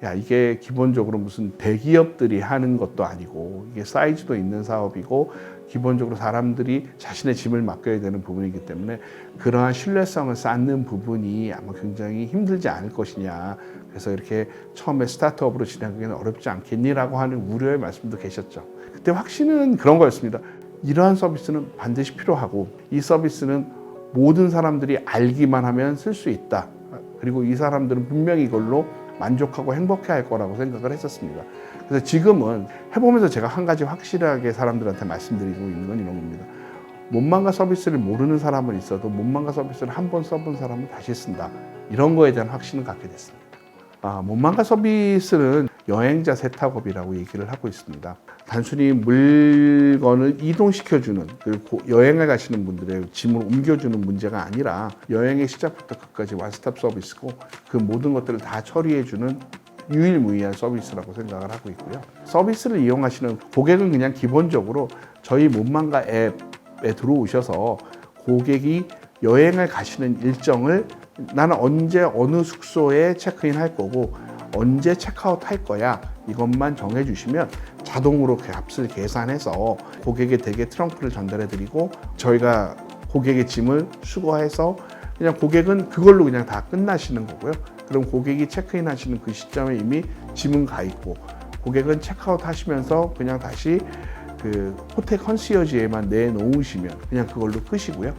야, 이게 기본적으로 무슨 대기업들이 하는 것도 아니고 이게 사이즈도 있는 사업이고 기본적으로 사람들이 자신의 짐을 맡겨야 되는 부분이기 때문에 그러한 신뢰성을 쌓는 부분이 아마 굉장히 힘들지 않을 것이냐. 그래서 이렇게 처음에 스타트업으로 진행하기는 어렵지 않겠니라고 하는 우려의 말씀도 계셨죠. 그때 확신은 그런 거였습니다. 이러한 서비스는 반드시 필요하고 이 서비스는 모든 사람들이 알기만 하면 쓸 수 있다. 그리고 이 사람들은 분명히 이걸로 만족하고 행복해 할 거라고 생각을 했었습니다. 그래서 지금은 해보면서 제가 한 가지 확실하게 사람들한테 말씀드리고 있는 건 이런 겁니다. 몸만과 서비스를 모르는 사람은 있어도 몸만과 서비스를 한 번 써본 사람은 다시 쓴다. 이런 거에 대한 확신을 갖게 됐습니다. 몸만과 서비스는 여행자 세탁업이라고 얘기를 하고 있습니다. 단순히 물건을 이동시켜주는, 그리고 여행을 가시는 분들의 짐을 옮겨주는 문제가 아니라 여행의 시작부터 끝까지 원스톱 서비스고 그 모든 것들을 다 처리해주는 유일무이한 서비스라고 생각을 하고 있고요. 서비스를 이용하시는 고객은 그냥 기본적으로 저희 몸만과 앱에 들어오셔서 고객이 여행을 가시는 일정을 나는 언제 어느 숙소에 체크인 할 거고 언제 체크아웃 할 거야 이것만 정해 주시면 자동으로 그 값을 계산해서 고객의 댁에 트렁크를 전달해 드리고 저희가 고객의 짐을 수거해서 그냥 고객은 그걸로 그냥 다 끝나시는 거고요. 그럼 고객이 체크인 하시는 그 시점에 이미 짐은 가 있고 고객은 체크아웃 하시면서 그냥 다시 그 호텔 컨시어지에만 내놓으시면 그냥 그걸로 끝이고요.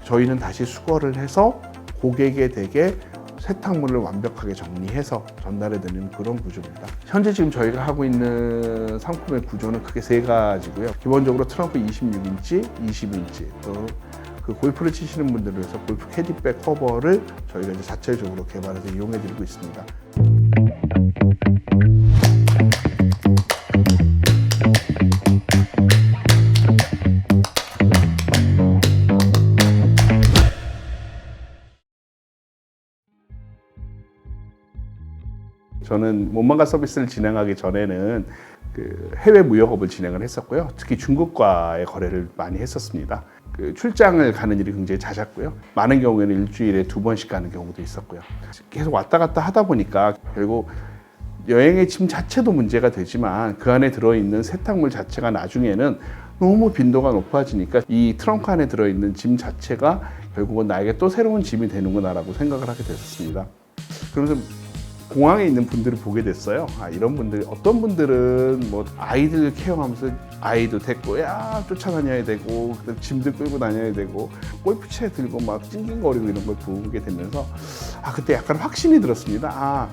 저희는 다시 수거를 해서 고객의 댁에 세탁물을 완벽하게 정리해서 전달해드리는 그런 구조입니다. 현재 지금 저희가 하고 있는 상품의 구조는 크게 세 가지고요. 기본적으로 트렁크 26인치, 20인치, 또 그 골프를 치시는 분들을 위해서 골프 캐디백 커버를 저희가 이제 자체적으로 개발해서 이용해드리고 있습니다. 저는 몸만과 서비스를 진행하기 전에는 그 해외 무역업을 진행을 했었고요. 특히 중국과의 거래를 많이 했었습니다. 그 출장을 가는 일이 굉장히 잦았고요. 많은 경우에는 일주일에 2번씩 가는 경우도 있었고요. 계속 왔다 갔다 하다 보니까 결국 여행의 짐 자체도 문제가 되지만 그 안에 들어있는 세탁물 자체가 나중에는 너무 빈도가 높아지니까 이 트렁크 안에 들어있는 짐 자체가 결국은 나에게 또 새로운 짐이 되는구나라고 생각을 하게 됐었습니다. 그러면서 공항에 있는 분들을 보게 됐어요. 이런 분들, 어떤 분들은 뭐 아이들 케어하면서 아이도 데리고 쫓아다녀야 되고 짐도 끌고 다녀야 되고 골프채 들고 막 찡찡거리고 이런 걸 보게 되면서 그때 약간 확신이 들었습니다.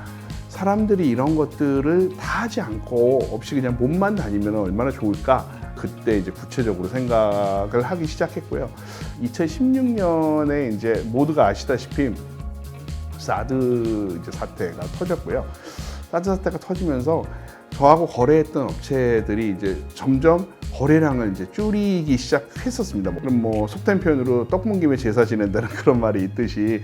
사람들이 이런 것들을 다 하지 않고 없이 그냥 몸만 다니면 얼마나 좋을까. 그때 이제 구체적으로 생각을 하기 시작했고요. 2016년에 이제 모두가 아시다시피 사드 이제 사태가 터졌고요. 사드 사태가 터지면서 저하고 거래했던 업체들이 이제 점점 거래량을 이제 줄이기 시작했었습니다. 그럼 뭐 속된 표현으로 떡 문 김에 제사 지낸다는 그런 말이 있듯이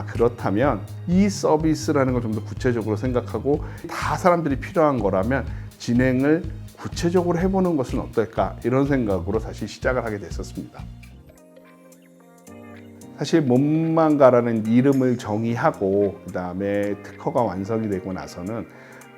그렇다면 이 서비스라는 걸 좀 더 구체적으로 생각하고 다 사람들이 필요한 거라면 진행을 구체적으로 해보는 것은 어떨까 이런 생각으로 다시 시작을 하게 됐었습니다. 사실 몸만가라는 이름을 정의하고 그 다음에 특허가 완성이 되고 나서는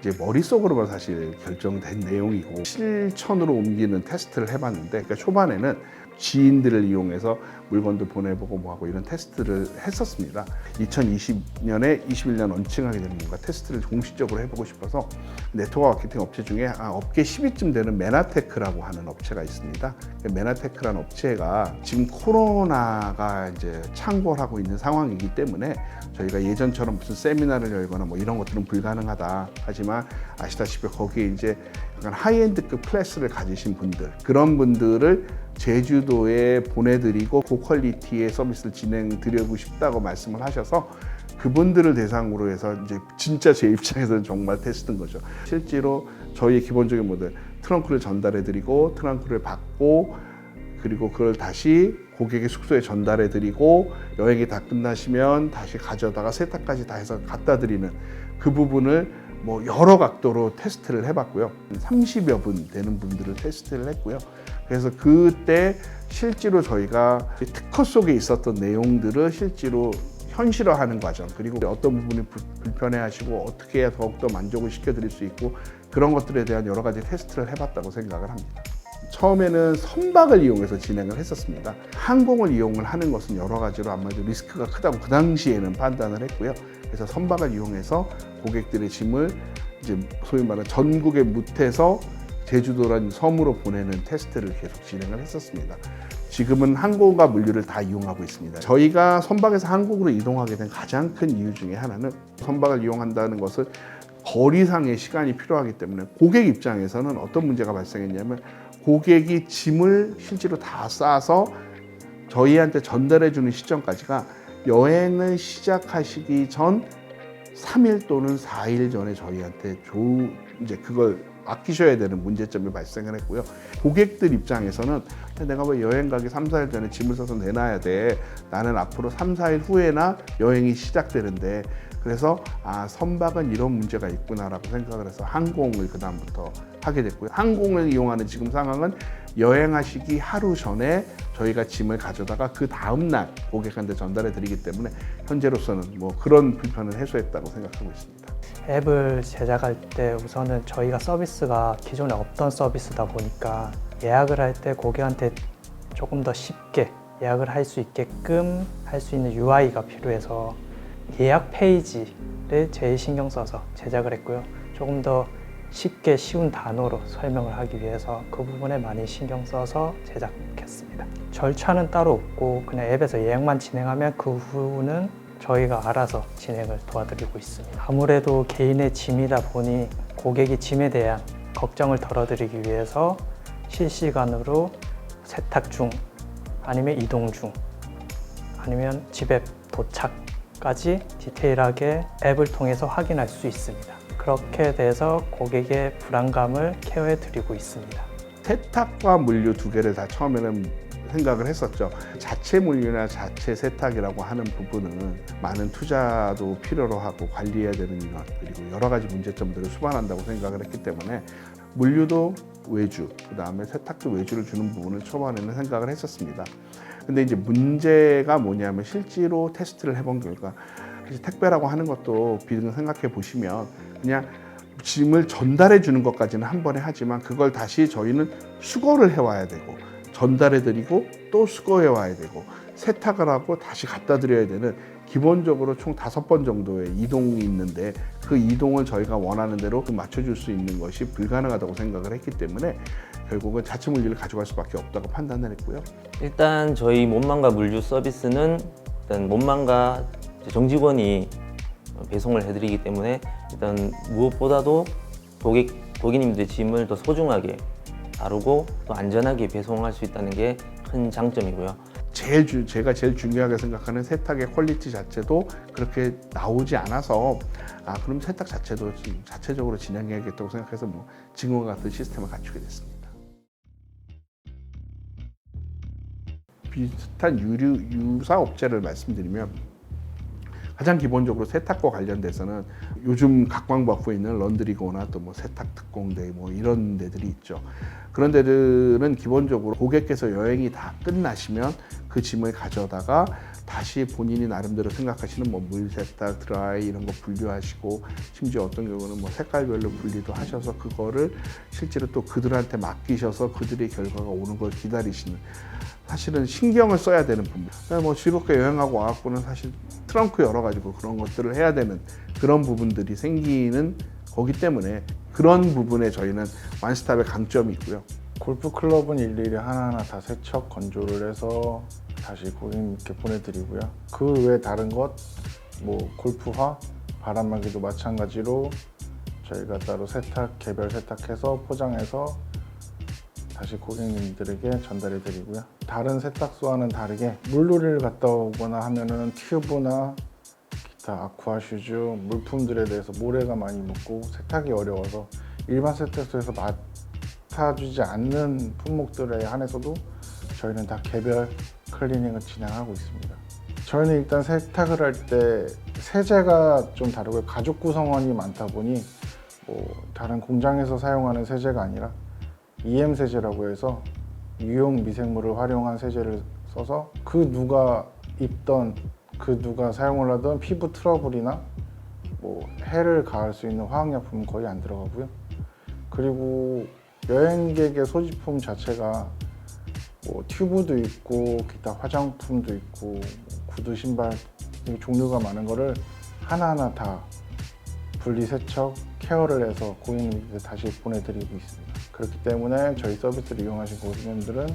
이제 머릿속으로만 사실 결정된 내용이고 실천으로 옮기는 테스트를 해봤는데 그러니까 초반에는 지인들을 이용해서 물건도 보내보고 뭐하고 이런 테스트를 했었습니다. 2020년에 21년 런칭하게 되는 뭔가 테스트를 공식적으로 해보고 싶어서 네트워크 마케팅 업체 중에 업계 10위쯤 되는 메나테크라고 하는 업체가 있습니다. 메나테크라는 업체가 지금 코로나가 이제 창궐하고 있는 상황이기 때문에 저희가 예전처럼 무슨 세미나를 열거나 뭐 이런 것들은 불가능하다. 하지만 아시다시피 거기에 이제 약간 하이엔드급 클래스를 가지신 분들 그런 분들을 제주도에 보내드리고 고퀄리티의 서비스를 진행드리고 싶다고 말씀을 하셔서 그분들을 대상으로 해서 이제 진짜 제 입장에서는 정말 테스트인 거죠. 실제로 저희의 기본적인 모델 트렁크를 전달해드리고 트렁크를 받고 그리고 그걸 다시 고객의 숙소에 전달해드리고 여행이 다 끝나시면 다시 가져다가 세탁까지 다 해서 갖다 드리는 그 부분을 뭐 여러 각도로 테스트를 해봤고요. 30여 분 되는 분들을 테스트를 했고요. 그래서 그때 실제로 저희가 특허 속에 있었던 내용들을 실제로 현실화하는 과정, 그리고 어떤 부분이 불편해하시고 어떻게 해야 더욱더 만족을 시켜드릴 수 있고 그런 것들에 대한 여러 가지 테스트를 해봤다고 생각을 합니다. 처음에는 선박을 이용해서 진행을 했었습니다. 항공을 이용을 하는 것은 여러 가지로 아마도 리스크가 크다고 그 당시에는 판단을 했고요. 그래서 선박을 이용해서 고객들의 짐을 이제 소위 말하는 전국의 무태에서 제주도라는 섬으로 보내는 테스트를 계속 진행을 했었습니다. 지금은 항공과 물류를 다 이용하고 있습니다. 저희가 선박에서 항공으로 이동하게 된 가장 큰 이유 중에 하나는 선박을 이용한다는 것은 거리상의 시간이 필요하기 때문에 고객 입장에서는 어떤 문제가 발생했냐면 고객이 짐을 실제로 다 싸서 저희한테 전달해 주는 시점까지가 여행을 시작하시기 전 3일 또는 4일 전에 저희한테 이제 그걸 아끼셔야 되는 문제점이 발생을 했고요. 고객들 입장에서는 내가 왜 여행 가기 3, 4일 전에 짐을 싸서 내놔야 돼. 나는 앞으로 3, 4일 후에나 여행이 시작되는데 그래서 선박은 이런 문제가 있구나라고 생각을 해서 항공을 그 다음부터 하게 됐고요. 항공을 이용하는 지금 상황은 여행하시기 하루 전에 저희가 짐을 가져다가 그 다음 날 고객한테 전달해 드리기 때문에 현재로서는 뭐 그런 불편을 해소했다고 생각하고 있습니다. 앱을 제작할 때 우선은 저희가 서비스가 기존에 없던 서비스다 보니까 예약을 할 때 고객한테 조금 더 쉽게 예약을 할 수 있게끔 할 수 있는 UI가 필요해서 예약 페이지를 제일 신경 써서 제작을 했고요. 조금 더 쉽게 쉬운 단어로 설명을 하기 위해서 그 부분에 많이 신경 써서 제작했습니다. 절차는 따로 없고 그냥 앱에서 예약만 진행하면 그 후는 저희가 알아서 진행을 도와드리고 있습니다. 아무래도 개인의 짐이다 보니 고객이 짐에 대한 걱정을 덜어드리기 위해서 실시간으로 세탁 중 아니면 이동 중 아니면 집에 도착까지 디테일하게 앱을 통해서 확인할 수 있습니다. 그렇게 돼서 고객의 불안감을 케어해 드리고 있습니다. 세탁과 물류 두 개를 다 처음에는 생각을 했었죠. 자체 물류나 자체 세탁이라고 하는 부분은 많은 투자도 필요로 하고 관리해야 되는 것 그리고 여러 가지 문제점들을 수반한다고 생각을 했기 때문에 물류도 외주, 그 다음에 세탁도 외주를 주는 부분을 초반에는 생각을 했었습니다. 근데 이제 문제가 뭐냐면 실제로 테스트를 해본 결과 택배라고 하는 것도 비등 생각해 보시면 그냥 짐을 전달해 주는 것까지는 한 번에 하지만 그걸 다시 저희는 수거를 해와야 되고 전달해드리고 또 수거해와야 되고 세탁을 하고 다시 갖다 드려야 되는 기본적으로 총 5번 정도의 이동이 있는데 그 이동을 저희가 원하는 대로 맞춰줄 수 있는 것이 불가능하다고 생각을 했기 때문에 결국은 자체 물류를 가져갈 수밖에 없다고 판단을 했고요. 일단 저희 몸만가 물류 서비스는 일단 몸만가 정직원이 배송을 해드리기 때문에 일단 무엇보다도 고객님들의 짐을 더 소중하게 다루고 또 안전하게 배송할 수 있다는 게 큰 장점이고요. 제가 제일 중요하게 생각하는 세탁의 퀄리티 자체도 그렇게 나오지 않아서 그럼 세탁 자체도 자체적으로 진행해야겠다고 생각해서 지금과 같은 시스템을 갖추게 됐습니다. 비슷한 유사 업체를 말씀드리면 가장 기본적으로 세탁과 관련돼서는 요즘 각광 받고 있는 런드리고나 또 세탁 특공대 이런 데들이 있죠. 그런 데들은 기본적으로 고객께서 여행이 다 끝나시면 그 짐을 가져다가 다시 본인이 나름대로 생각하시는 물 세탁, 드라이 이런 거 분류하시고 심지어 어떤 경우는 색깔별로 분리도 하셔서 그거를 실제로 또 그들한테 맡기셔서 그들의 결과가 오는 걸 기다리시는 사실은 신경을 써야 되는 부분. 즐겁게 여행하고 와갖고는 사실 트렁크 열어가지고 그런 것들을 해야 되는 그런 부분들이 생기는 거기 때문에 그런 부분에 저희는 완스톱의 강점이 있고요. 골프 클럽은 일일이 하나하나 다 세척, 건조를 해서 다시 고객님께 보내드리고요. 그 외에 다른 것, 골프화, 바람막이도 마찬가지로 저희가 따로 개별 세탁해서 포장해서 다시 고객님들에게 전달해 드리고요. 다른 세탁소와는 다르게 물놀이를 갔다 오거나 하면은 튜브나 기타 아쿠아 슈즈, 물품들에 대해서 모래가 많이 묻고 세탁이 어려워서 일반 세탁소에서 맡아주지 않는 품목들에 한해서도 저희는 다 개별 클리닝을 진행하고 있습니다. 저희는 일단 세탁을 할 때 세제가 좀 다르고요. 가죽 구성원이 많다 보니 다른 공장에서 사용하는 세제가 아니라 EM 세제라고 해서 유용 미생물을 활용한 세제를 써서 누가 입던 그 누가 사용을 하던 피부 트러블이나 뭐 해를 가할 수 있는 화학약품은 거의 안 들어가고요. 그리고 여행객의 소지품 자체가 뭐 튜브도 있고 기타 화장품도 있고 구두, 신발 종류가 많은 거를 하나하나 다 분리 세척, 케어를 해서 고객님께 다시 보내드리고 있습니다. 그렇기 때문에 저희 서비스를 이용하신 고객님들은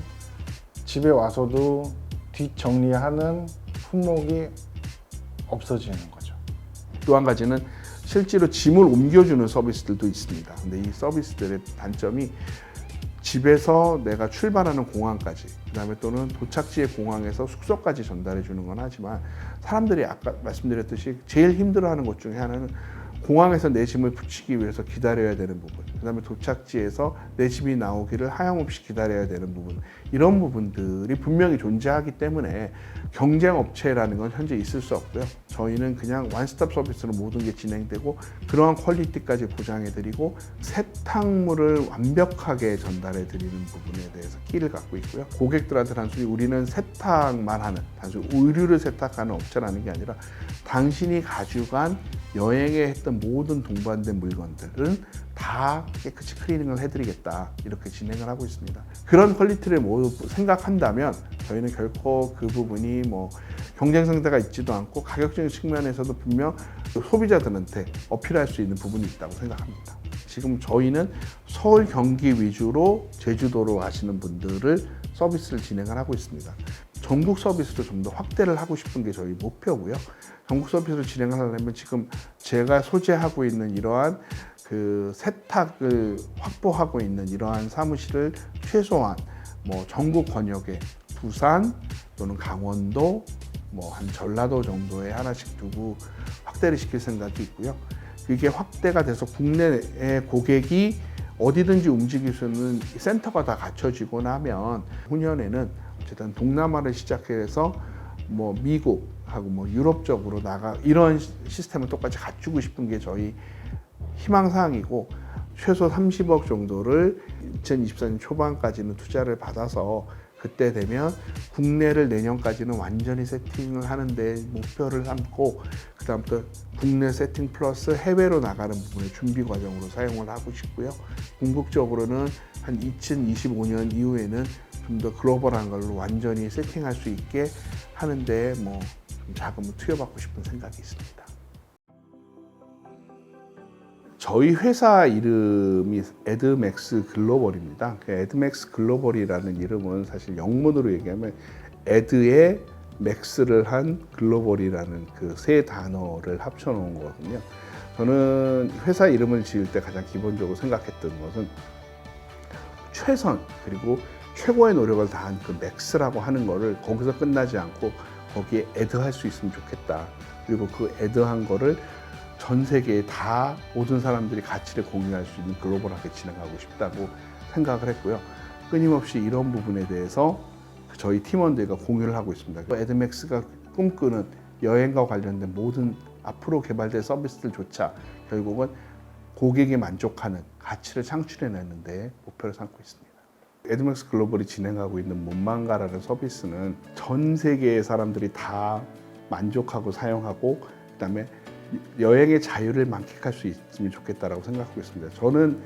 집에 와서도 뒷정리하는 품목이 없어지는 거죠. 또 한 가지는 실제로 짐을 옮겨주는 서비스들도 있습니다. 근데 이 서비스들의 단점이 집에서 내가 출발하는 공항까지, 그다음에 또는 도착지의 공항에서 숙소까지 전달해 주는 건 하지만 사람들이 아까 말씀드렸듯이 제일 힘들어하는 것 중에 하나는 공항에서 내 짐을 붙이기 위해서 기다려야 되는 부분, 그다음에 도착지에서 내 짐이 나오기를 하염없이 기다려야 되는 부분, 이런 부분들이 분명히 존재하기 때문에 경쟁 업체라는 건 현재 있을 수 없고요. 저희는 그냥 원스톱 서비스로 모든 게 진행되고 그러한 퀄리티까지 보장해드리고 세탁물을 완벽하게 전달해드리는 부분에 대해서 끼를 갖고 있고요. 고객들한테 단순히 우리는 세탁만 하는, 단순히 의류를 세탁하는 업체라는 게 아니라 당신이 가져간 여행에 했던 모든 동반된 물건들은 다 깨끗이 클리닝을 해드리겠다, 이렇게 진행을 하고 있습니다. 그런 퀄리티를 모두 생각한다면 저희는 결코 그 부분이 뭐 경쟁 상대가 있지도 않고 가격적인 측면에서도 분명 소비자들한테 어필할 수 있는 부분이 있다고 생각합니다. 지금 저희는 서울, 경기 위주로 제주도로 가시는 분들을 서비스를 진행을 하고 있습니다. 전국 서비스로 좀 더 확대를 하고 싶은 게 저희 목표고요. 전국 서비스를 진행하려면 지금 제가 소재하고 있는 이러한 그 세탁을 확보하고 있는 이러한 사무실을 최소한 뭐 전국 권역에 부산 또는 강원도, 뭐 한 전라도 정도에 하나씩 두고 확대를 시킬 생각이 있고요. 이게 확대가 돼서 국내의 고객이 어디든지 움직일 수 있는 센터가 다 갖춰지고 나면 후년에는 어쨌든 동남아를 시작해서 뭐 미국하고 뭐 유럽 쪽으로 이런 시스템을 똑같이 갖추고 싶은 게 저희 희망사항이고, 최소 30억 정도를 2024년 초반까지는 투자를 받아서 그때 되면 국내를 내년까지는 완전히 세팅을 하는데 목표를 삼고, 그다음부터 국내 세팅 플러스 해외로 나가는 부분의 준비 과정으로 사용을 하고 싶고요. 궁극적으로는 한 2025년 이후에는 좀 더 글로벌한 걸로 완전히 세팅할 수 있게 하는데 뭐 좀 자금을 투여받고 싶은 생각이 있습니다. 저희 회사 이름이 에드맥스 글로벌입니다. 그 에드맥스 글로벌이라는 이름은 사실 영문으로 얘기하면 에드의 맥스를 한 글로벌이라는 그 세 단어를 합쳐 놓은 거거든요. 저는 회사 이름을 지을 때 가장 기본적으로 생각했던 것은 최선 그리고 최고의 노력을 다한 그 맥스라고 하는 거를 거기서 끝나지 않고 거기에 애드할 수 있으면 좋겠다. 그리고 그 애드한 거를 전 세계에 다 모든 사람들이 가치를 공유할 수 있는 글로벌하게 진행하고 싶다고 생각을 했고요. 끊임없이 이런 부분에 대해서 저희 팀원들과 공유를 하고 있습니다. 에드맥스가 꿈꾸는 여행과 관련된 모든 앞으로 개발될 서비스들조차 결국은 고객이 만족하는 가치를 창출해내는 데 목표를 삼고 있습니다. 에드맥스 글로벌이 진행하고 있는 몸망가라는 서비스는 전 세계의 사람들이 다 만족하고 사용하고 그다음에 여행의 자유를 만끽할 수 있으면 좋겠다라고 생각하고 있습니다. 저는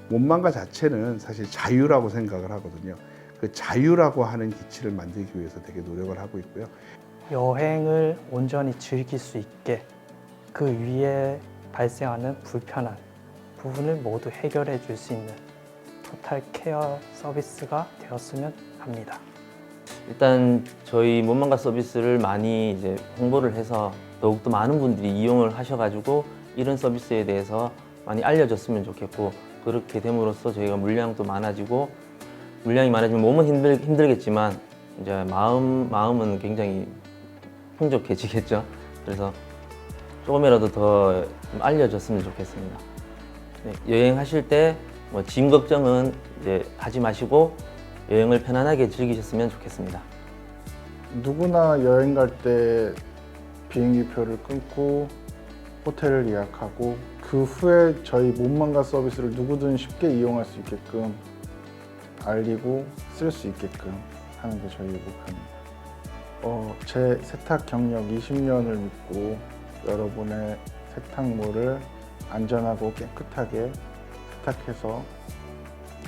몸망가 자체는 사실 자유라고 생각을 하거든요. 그 자유라고 하는 기치를 만들기 위해서 되게 노력을 하고 있고요. 여행을 온전히 즐길 수 있게 그 위에 발생하는 불편한 부분을 모두 해결해 줄 수 있는 토탈 케어 서비스가 되었으면 합니다. 일단 저희 몸망가 서비스를 많이 이제 홍보를 해서 더욱더 많은 분들이 이용을 하셔가지고 이런 서비스에 대해서 많이 알려졌으면 좋겠고, 그렇게 됨으로써 저희가 물량도 많아지고, 물량이 많아지면 몸은 힘들겠지만 이제 마음은 굉장히 풍족해지겠죠. 그래서 조금이라도 더 알려졌으면 좋겠습니다. 네, 여행하실 때 뭐 짐 걱정은 이제 하지 마시고 여행을 편안하게 즐기셨으면 좋겠습니다. 누구나 여행 갈 때 비행기표를 끊고 호텔을 예약하고 그 후에 저희 몸망가 서비스를 누구든 쉽게 이용할 수 있게끔 알리고 쓸 수 있게끔 하는 게 저희의 목표입니다. 제 세탁 경력 20년을 믿고 여러분의 세탁물을 안전하고 깨끗하게 세탁해서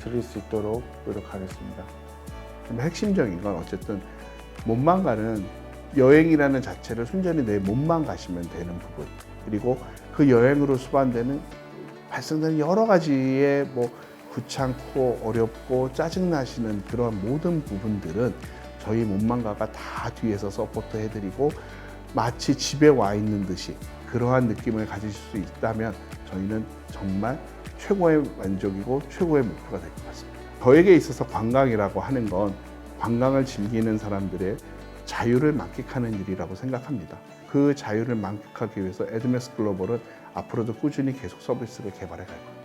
드릴 수 있도록 노력하겠습니다. 핵심적인 건 어쨌든 몸만 가는 여행이라는 자체를 순전히 내 몸만 가시면 되는 부분, 그리고 그 여행으로 수반되는 발생되는 여러 가지의 뭐 귀찮고 어렵고 짜증나시는 그런 모든 부분들은 저희 몸만가가 다 뒤에서 서포트 해드리고 마치 집에 와 있는 듯이 그러한 느낌을 가지실 수 있다면 저희는 정말 최고의 만족이고 최고의 목표가 될 것 같습니다. 저에게 있어서 관광이라고 하는 건 관광을 즐기는 사람들의 자유를 만끽하는 일이라고 생각합니다. 그 자유를 만끽하기 위해서 에드메스 글로벌은 앞으로도 꾸준히 계속 서비스를 개발해 갈 겁니다.